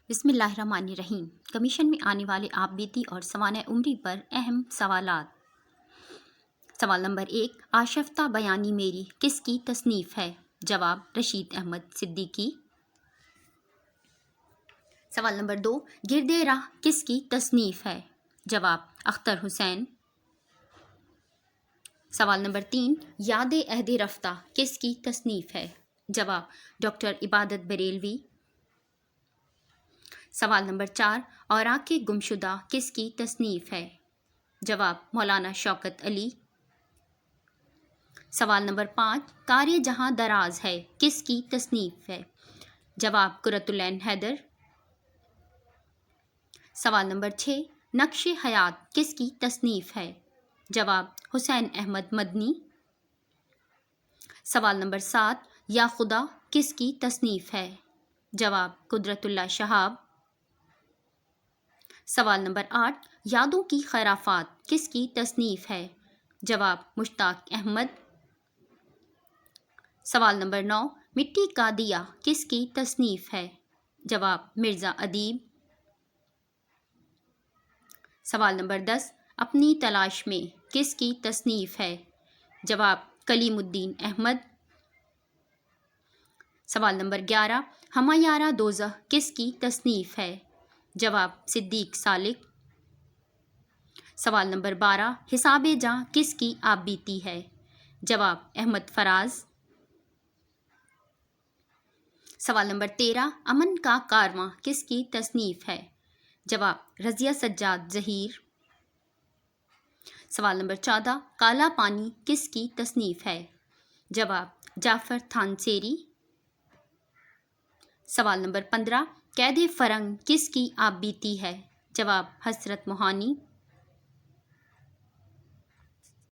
بسم اللہ الرحمن الرحیم۔ کمیشن میں آنے والے آپ بیتی اور سوانح عمری پر اہم سوالات۔ سوال نمبر 1، آشفتہ بیانی میری کس کی تصنیف ہے؟ جواب، رشید احمد صدیقی۔ سوال نمبر 2، گرد راہ کس کی تصنیف ہے؟ جواب، اختر حسین۔ سوال نمبر 3، یاد عہد رفتہ کس کی تصنیف ہے؟ جواب، ڈاکٹر عبادت بریلوی۔ سوال نمبر 4، اوراق گمشدہ کس کی تصنیف ہے؟ جواب، مولانا شوکت علی۔ سوال نمبر 5، کار جہاں دراز ہے کس کی تصنیف ہے؟ جواب، قرۃ العین حیدر۔ سوال نمبر 6، نقش حیات کس کی تصنیف ہے؟ جواب، حسین احمد مدنی۔ سوال نمبر 7، یا خدا کس کی تصنیف ہے؟ جواب، قدرت اللہ شہاب۔ سوال نمبر 8، یادوں کی خرافات کس کی تصنیف ہے؟ جواب، مشتاق احمد۔ سوال نمبر 9، مٹی کا دیا کس کی تصنیف ہے؟ جواب، مرزا ادیب۔ سوال نمبر 10، اپنی تلاش میں کس کی تصنیف ہے؟ جواب، کلیم الدین احمد۔ سوال نمبر 11، ہمہ یارا دوزخ کس کی تصنیف ہے؟ جواب، صدیق سالک۔ سوال نمبر 12، حساب جاں کس کی آپ بیتی ہے؟ جواب، احمد فراز۔ سوال نمبر 13، امن کا کارواں کس کی تصنیف ہے؟ جواب، رضیہ سجاد ظہیر۔ سوال نمبر 14، کالا پانی کس کی تصنیف ہے؟ جواب، جعفر تھانسیری۔ سوال نمبر 15، قید فرنگ کس کی آپ بیتی ہے؟ جواب، حسرت موہانی۔